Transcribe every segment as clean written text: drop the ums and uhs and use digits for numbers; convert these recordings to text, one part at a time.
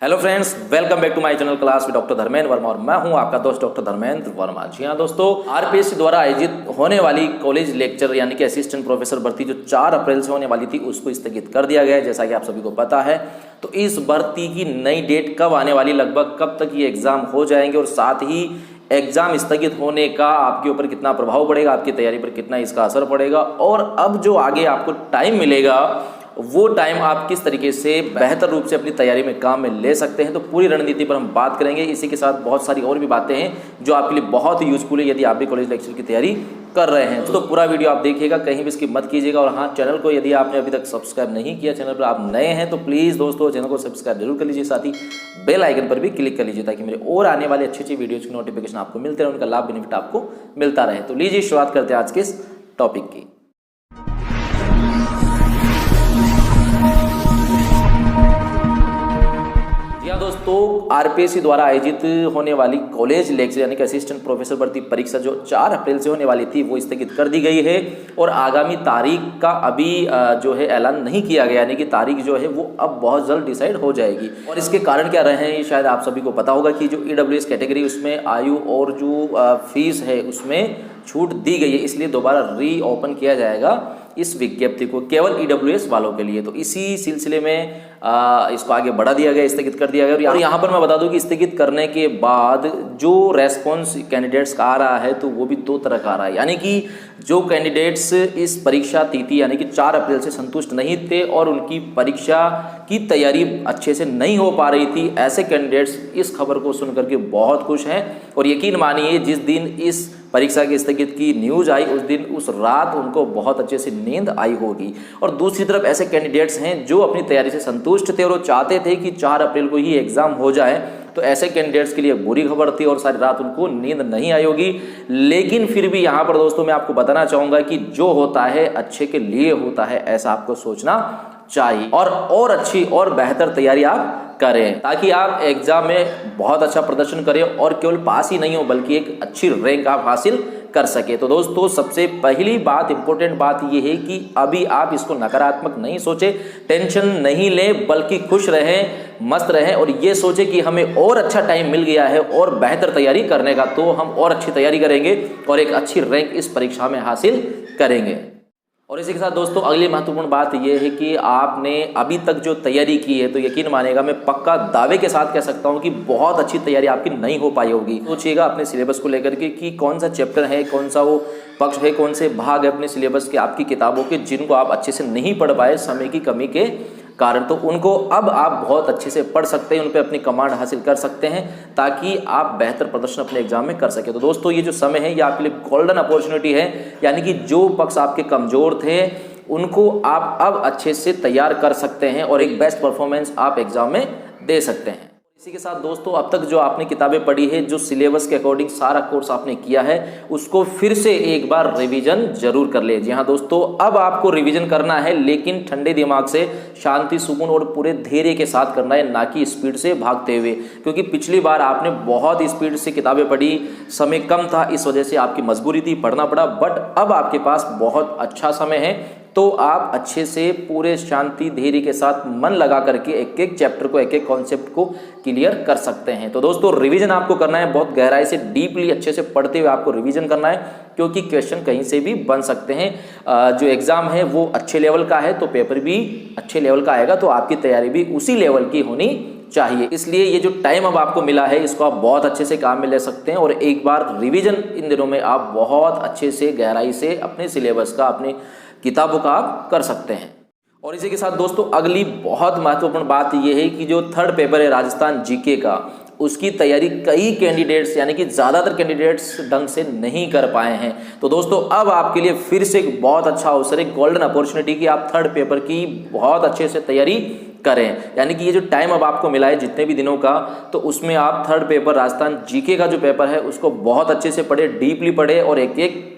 Hello friends, welcome back to my channel class with doctor Dharmendra Verma और मैं हूं आपका दोस्त डॉक्टर धर्मेंद्र वर्मा। जी हां दोस्तों, आरपीएससी द्वारा आयोजित होने वाली कॉलेज लेक्चर यानी कि असिस्टेंट प्रोफेसर भर्ती जो 4 अप्रैल से होने वाली थी उसको स्थगित कर दिया गया है, जैसा कि आप सभी को पता है। तो इस भर्ती की नई डेट कब आने वाली, लगभग कब तक ये एग्जाम हो जाएंगे और साथ ही एग्जाम स्थगित होने का आपके ऊपर कितना प्रभाव पड़ेगा, आपकी तैयारी पर कितना इसका असर पड़ेगा और अब जो आगे आपको टाइम मिलेगा वो टाइम आप किस तरीके से बेहतर रूप से अपनी तैयारी में काम में ले सकते हैं, तो पूरी रणनीति पर हम बात करेंगे। इसी के साथ बहुत सारी और भी बातें हैं जो आपके लिए बहुत ही यूजफुल है यदि आप भी कॉलेज लेक्चर की तैयारी कर रहे हैं। तो पूरा वीडियो आप देखिएगा, कहीं भी स्किप मत कीजिएगा। और हाँ, चैनल को यदि आपने अभी तक सब्सक्राइब नहीं किया, चैनल पर आप नए हैं तो प्लीज़ दोस्तों चैनल को सब्सक्राइब जरूर कर लीजिए, साथ ही बेल आइकन पर भी क्लिक कर लीजिए ताकि मेरे और आने वाले अच्छी वीडियोज़ की नोटिफिकेशन आपको मिलते रहे, उनका लाभ बेनिफिट आपको मिलता रहे। तो लीजिए शुरुआत करते हैं आज के इस टॉपिक की। दोस्तों, आरपीएससी द्वारा आयोजित होने वाली कॉलेज लेक्चर यानी कि असिस्टेंट प्रोफेसर भर्ती परीक्षा जो 4 अप्रैल से होने वाली थी वो स्थगित कर दी गई है और आगामी तारीख का अभी जो है ऐलान नहीं किया गया, यानी कि तारीख जो है वो अब बहुत जल्द डिसाइड हो जाएगी। और इसके कारण क्या रहे हैं, शायद आप सभी को पता होगा कि जो ईडब्ल्यूएस कैटेगरी उसमें आयु और जो फीस है उसमें छूट दी गई है, इसलिए दोबारा रीओपन किया जाएगा इस विज्ञप्ति को केवल ईडब्ल्यूएस वालों के लिए। तो इसी सिलसिले में इसको आगे बढ़ा दिया गया, स्थगित कर दिया गया। और यहाँ पर मैं बता दूं कि स्थगित करने के बाद जो रेस्पॉन्स कैंडिडेट्स का आ रहा है तो वो भी 2 तरह का आ रहा है, यानी कि जो कैंडिडेट्स इस परीक्षा तिथि यानी कि 4 अप्रैल से संतुष्ट नहीं थे और उनकी परीक्षा की तैयारी अच्छे से नहीं हो पा रही थी, ऐसे कैंडिडेट्स इस खबर को सुनकर के बहुत खुश हैं। और यकीन मानिए, जिस दिन इस परीक्षा की स्थगित की न्यूज आई उस दिन उस रात उनको बहुत अच्छे से नींद आई होगी। और दूसरी तरफ ऐसे कैंडिडेट्स हैं जो अपनी तैयारी से संतुष्ट थे और वो चाहते थे कि 4 अप्रैल को ही एग्जाम हो जाए, तो ऐसे कैंडिडेट्स के लिए बुरी खबर थी और सारी रात उनको नींद नहीं आई होगी। लेकिन फिर भी यहाँ पर दोस्तों मैं आपको बताना चाहूँगा कि जो होता है अच्छे के लिए होता है, ऐसा आपको सोचना चाहिए और अच्छी और बेहतर तैयारी आप करें ताकि आप एग्जाम में बहुत अच्छा प्रदर्शन करें और केवल पास ही नहीं हो बल्कि एक अच्छी रैंक आप हासिल कर सके। तो दोस्तों सबसे पहली बात, इंपॉर्टेंट बात यह है कि अभी आप इसको नकारात्मक नहीं सोचे, टेंशन नहीं लें, बल्कि खुश रहें, मस्त रहें और ये सोचे कि हमें और अच्छा टाइम मिल गया है और बेहतर तैयारी करने का, तो हम और अच्छी तैयारी करेंगे और एक अच्छी रैंक इस परीक्षा में हासिल करेंगे। और इसी के साथ दोस्तों अगली महत्वपूर्ण बात यह है कि आपने अभी तक जो तैयारी की है तो यकीन मानिएगा, मैं पक्का दावे के साथ कह सकता हूं कि बहुत अच्छी तैयारी आपकी नहीं हो पाई होगी। सोचिएगा अपने सिलेबस को लेकर के कि कौन सा चैप्टर है, कौन सा वो पक्ष है, कौन से भाग है अपने सिलेबस के आपकी किताबों के जिनको आप अच्छे से नहीं पढ़ पाए समय की कमी के कारण, तो उनको अब आप बहुत अच्छे से पढ़ सकते हैं, उन पर अपनी कमांड हासिल कर सकते हैं ताकि आप बेहतर प्रदर्शन अपने एग्जाम में कर सके। तो दोस्तों ये जो समय है ये आपके लिए गोल्डन अपॉर्चुनिटी है, यानी कि जो पक्ष आपके कमजोर थे उनको आप अब अच्छे से तैयार कर सकते हैं और एक बेस्ट परफॉर्मेंस आप एग्जाम में दे सकते हैं। इसी के साथ दोस्तों अब तक जो आपने किताबें पढ़ी है, जो सिलेबस के अकॉर्डिंग सारा कोर्स आपने किया है, उसको फिर से एक बार रिवीजन जरूर कर ले। जी हाँ दोस्तों, अब आपको रिवीजन करना है लेकिन ठंडे दिमाग से, शांति सुकून और पूरे धैर्य के साथ करना है, ना कि स्पीड से भागते हुए। क्योंकि पिछली बार आपने बहुत स्पीड से किताबें पढ़ी, समय कम था, इस वजह से आपकी मजबूरी थी, पढ़ना पड़ा। बट अब आपके पास बहुत अच्छा समय है तो आप अच्छे से पूरे शांति धैर्य के साथ मन लगा करके एक एक चैप्टर को, एक एक कॉन्सेप्ट को क्लियर कर सकते हैं। तो दोस्तों रिवीजन आपको करना है, बहुत गहराई से डीपली अच्छे से पढ़ते हुए आपको रिवीजन करना है, क्योंकि क्वेश्चन कहीं से भी बन सकते हैं। जो एग्जाम है वो अच्छे लेवल का है तो पेपर भी अच्छे लेवल का आएगा, तो आपकी तैयारी भी उसी लेवल की होनी चाहिए। इसलिए ये जो टाइम अब आपको मिला है इसको आप बहुत अच्छे से काम में ले सकते हैं और एक बार रिवीजन इन दिनों में आप बहुत अच्छे से गहराई से अपने सिलेबस का, अपने किताबों का आप कर सकते हैं। और इसी के साथ दोस्तों अगली बहुत महत्वपूर्ण बात यह है कि जो 3rd पेपर है राजस्थान जीके का, उसकी तैयारी कई कैंडिडेट्स यानी कि ज़्यादातर कैंडिडेट्स ढंग से नहीं कर पाए हैं। तो दोस्तों अब आपके लिए फिर से एक बहुत अच्छा अवसर है, गोल्डन अपॉर्चुनिटी की आप 3rd पेपर की बहुत अच्छे से तैयारी करें। यानी कि ये जो टाइम अब आपको मिला है जितने भी दिनों का, तो उसमें आप 3rd पेपर राजस्थान जीके का जो पेपर है उसको बहुत अच्छे से पढ़े, डीपली पढ़े और एक एक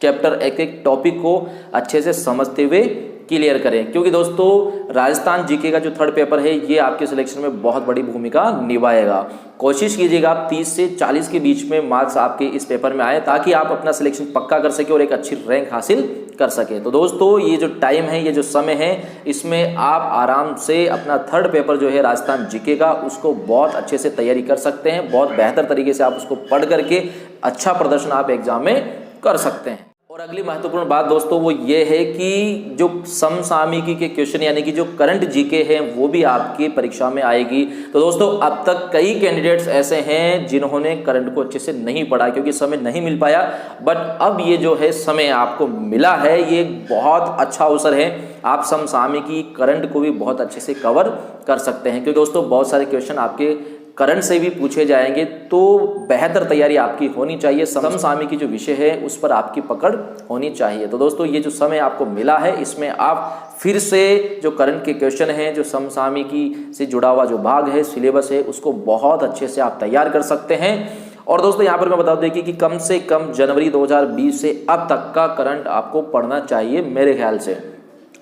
चैप्टर, एक एक टॉपिक को अच्छे से समझते हुए क्लियर करें, क्योंकि दोस्तों राजस्थान जीके का जो थर्ड पेपर है ये आपके सिलेक्शन में बहुत बड़ी भूमिका निभाएगा। कोशिश कीजिएगा आप 30 से 40 के बीच में मार्क्स आपके इस पेपर में आए, ताकि आप अपना सिलेक्शन पक्का कर सके और एक अच्छी रैंक हासिल कर सके। तो दोस्तों ये जो टाइम है, ये जो समय है, इसमें आप आराम से अपना थर्ड पेपर जो है राजस्थान जीके का, उसको बहुत अच्छे से तैयारी कर सकते हैं। बहुत बेहतर तरीके से आप उसको पढ़ करके अच्छा प्रदर्शन आप एग्जाम में कर सकते हैं। और अगली महत्वपूर्ण बात दोस्तों वो ये है कि जो समसामयिकी के क्वेश्चन यानी कि जो करंट जीके हैं वो भी आपकी परीक्षा में आएगी। तो दोस्तों अब तक कई कैंडिडेट्स ऐसे हैं जिन्होंने करंट को अच्छे से नहीं पढ़ा क्योंकि समय नहीं मिल पाया, बट अब ये जो है समय आपको मिला है, ये एक बहुत अच्छा अवसर है। आप समसामयिकी करंट को भी बहुत अच्छे से कवर कर सकते हैं, क्योंकि दोस्तों बहुत सारे क्वेश्चन आपके करंट से भी पूछे जाएंगे, तो बेहतर तैयारी आपकी होनी चाहिए। समसामयिकी जो विषय है उस पर आपकी पकड़ होनी चाहिए। तो दोस्तों ये जो समय आपको मिला है, इसमें आप फिर से जो करंट के क्वेश्चन हैं, जो समसामयिकी से जुड़ा हुआ जो भाग है, सिलेबस है, उसको बहुत अच्छे से आप तैयार कर सकते हैं। और दोस्तों यहाँ पर मैं बता दूं कि कम से कम जनवरी 2020 से अब तक का करंट आपको पढ़ना चाहिए। मेरे ख्याल से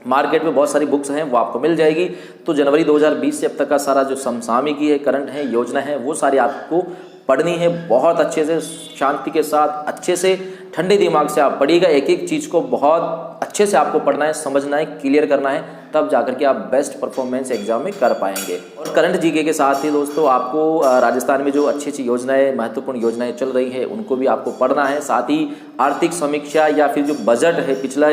मार्केट में बहुत सारी बुक्स हैं, वो आपको मिल जाएगी। तो जनवरी 2020 से अब तक का सारा जो समसामयिकी है, करंट है, योजना है, वो सारी आपको पढ़नी है। बहुत अच्छे से, शांति के साथ, अच्छे से, ठंडे दिमाग से आप पढ़िएगा। एक एक चीज़ को बहुत अच्छे से आपको पढ़ना है, समझना है, क्लियर करना है, तब जाकर के आप बेस्ट परफॉर्मेंस एग्जाम में कर पाएंगे। और करंट जीके के साथ ही दोस्तों आपको राजस्थान में जो अच्छी अच्छी योजनाएं, महत्वपूर्ण योजनाएं चल रही है, उनको भी आपको पढ़ना है। साथ ही आर्थिक समीक्षा या फिर जो बजट है, पिछला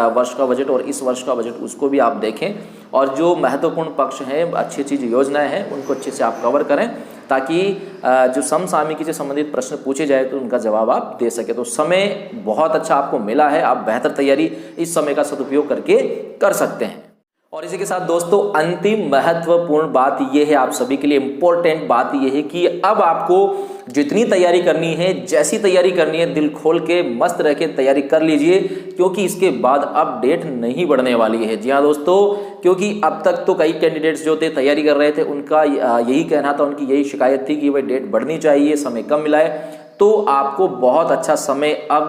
वर्ष का बजट और इस वर्ष का बजट, उसको भी आप देखें। और जो महत्वपूर्ण पक्ष हैं, अच्छी अच्छी जो योजनाएं हैं, उनको अच्छे से आप कवर करें, ताकि जो समसामयिकी से संबंधित प्रश्न पूछे जाए तो उनका जवाब आप दे सके। तो समय बहुत अच्छा आपको मिला है, आप बेहतर तैयारी इस समय का सदुपयोग करके कर सकते हैं। और इसी के साथ दोस्तों अंतिम महत्वपूर्ण बात यह है, आप सभी के लिए इम्पोर्टेंट बात यह है कि अब आपको जितनी तैयारी करनी है, जैसी तैयारी करनी है, दिल खोल के मस्त रह के तैयारी कर लीजिए, क्योंकि इसके बाद अब डेट नहीं बढ़ने वाली है। जी हाँ दोस्तों, क्योंकि अब तक तो कई कैंडिडेट्स जो थे तैयारी कर रहे थे, उनका यही कहना था, उनकी यही शिकायत थी कि भाई डेट बढ़नी चाहिए, समय कम मिला है। तो आपको बहुत अच्छा समय अब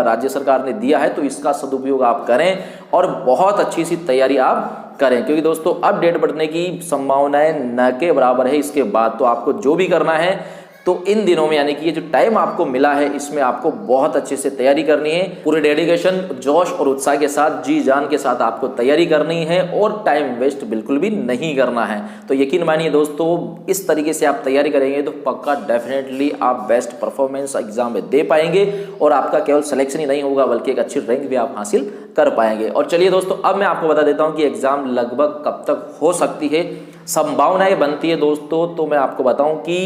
राज्य सरकार ने दिया है, तो इसका सदुपयोग आप करें और बहुत अच्छी सी तैयारी आप करें, क्योंकि दोस्तों अब डेट बढ़ने की संभावनाएं न के बराबर है। इसके बाद तो आपको जो भी करना है, तो इन दिनों में यानी कि ये जो टाइम आपको मिला है, इसमें आपको बहुत अच्छे से तैयारी करनी है। पूरे डेडिकेशन, जोश और उत्साह के साथ, जी जान के साथ आपको तैयारी करनी है और टाइम वेस्ट बिल्कुल भी नहीं करना है। तो यकीन मानिए दोस्तों, इस तरीके से आप तैयारी करेंगे तो पक्का डेफिनेटली आप बेस्ट परफॉर्मेंस एग्जाम में दे पाएंगे और आपका केवल सिलेक्शन ही नहीं होगा, बल्कि एक अच्छी रैंक भी आप हासिल कर पाएंगे। और चलिए दोस्तों, अब मैं आपको बता देता हूं कि एग्जाम लगभग कब तक हो सकती है, संभावनाएं बनती है दोस्तों। तो मैं आपको बताऊं कि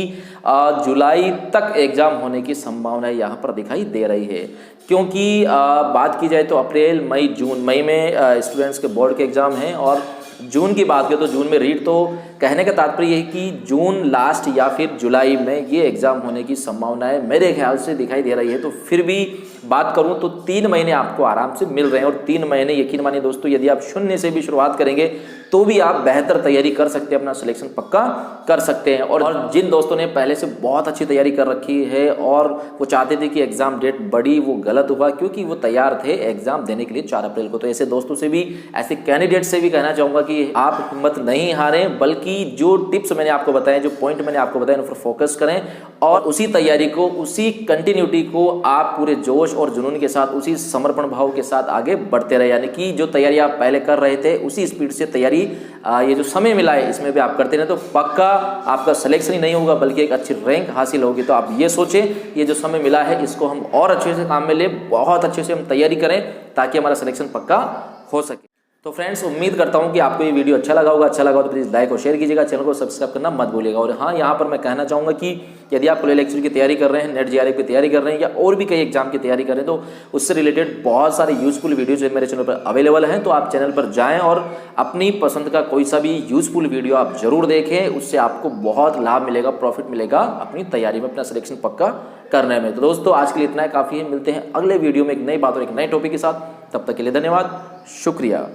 जुलाई तक एग्जाम होने की संभावनाएं यहाँ पर दिखाई दे रही है, क्योंकि बात की जाए तो अप्रैल, मई, जून, मई में स्टूडेंट्स के बोर्ड के एग्जाम हैं, और जून की बात करें तो जून में रीट, तो कहने का तात्पर्य है कि जून लास्ट या फिर जुलाई में ये एग्जाम होने की संभावनाएं मेरे ख्याल से दिखाई दे रही है। तो फिर भी बात करूं तो 3 महीने आपको आराम से मिल रहे हैं, और 3 महीने यकीन मानिए दोस्तों, यदि आप शून्य से भी शुरुआत करेंगे तो भी आप बेहतर तैयारी कर सकते हैं, अपना सिलेक्शन पक्का कर सकते हैं। और जिन दोस्तों ने पहले से बहुत अच्छी तैयारी कर रखी है और वो चाहते थे कि एग्जाम डेट बढ़ी, वो गलत हुआ, क्योंकि वो तैयार थे एग्जाम देने के लिए 4 अप्रैल को। तो ऐसे दोस्तों से भी, ऐसे कैंडिडेट से भी कहना चाहूँगा कि आप हिम्मत नहीं हारें, बल्कि जो टिप्स मैंने आपको बताए, जो पॉइंट मैंने आपको बताए, उन पर फोकस करें और उसी तैयारी को, उसी कंटिन्यूटी को आप पूरे जोश और जुनून के साथ, उसी समर्पण भाव के साथ आगे बढ़ते रहे। यानी कि जो तैयारी आप पहले कर रहे थे, उसी स्पीड से तैयारी ये जो समय मिला है इसमें भी आप करते रहे, तो पक्का आपका सिलेक्शन ही नहीं होगा, बल्कि एक अच्छी रैंक हासिल होगी। तो आप ये सोचें, ये जो समय मिला है इसको हम और अच्छे से काम में ले, बहुत अच्छे से हम तैयारी करें, ताकि हमारा सिलेक्शन पक्का हो सके। तो फ्रेंड्स, उम्मीद करता हूं कि आपको ये वीडियो अच्छा लगा होगा। अच्छा लगा हो तो प्लीज़ लाइक और शेयर कीजिएगा, चैनल को सब्सक्राइब करना मत भूलिएगा। और हाँ, यहाँ पर मैं कहना चाहूँगा कि यदि आप पुलिस लेक्चर की तैयारी कर रहे हैं, नेट जीआरएफ की तैयारी कर रहे हैं, या और भी कई एग्जाम की तैयारी कर रहे हैं, तो उससे रिलेटेड बहुत सारे यूजफुल वीडियोज मेरे चैनल पर अवेलेबल हैं। तो आप चैनल पर जाएँ और अपनी पसंद का कोई सा भी यूजफुल वीडियो आप जरूर देखें, उससे आपको बहुत लाभ मिलेगा, प्रॉफिट मिलेगा अपनी तैयारी में, अपना सिलेक्शन पक्का करने में। तो दोस्तों, आज के लिए इतना काफ़ी है। मिलते हैं अगले वीडियो में एक नई बात और एक नए टॉपिक के साथ। तब तक के लिए धन्यवाद, शुक्रिया।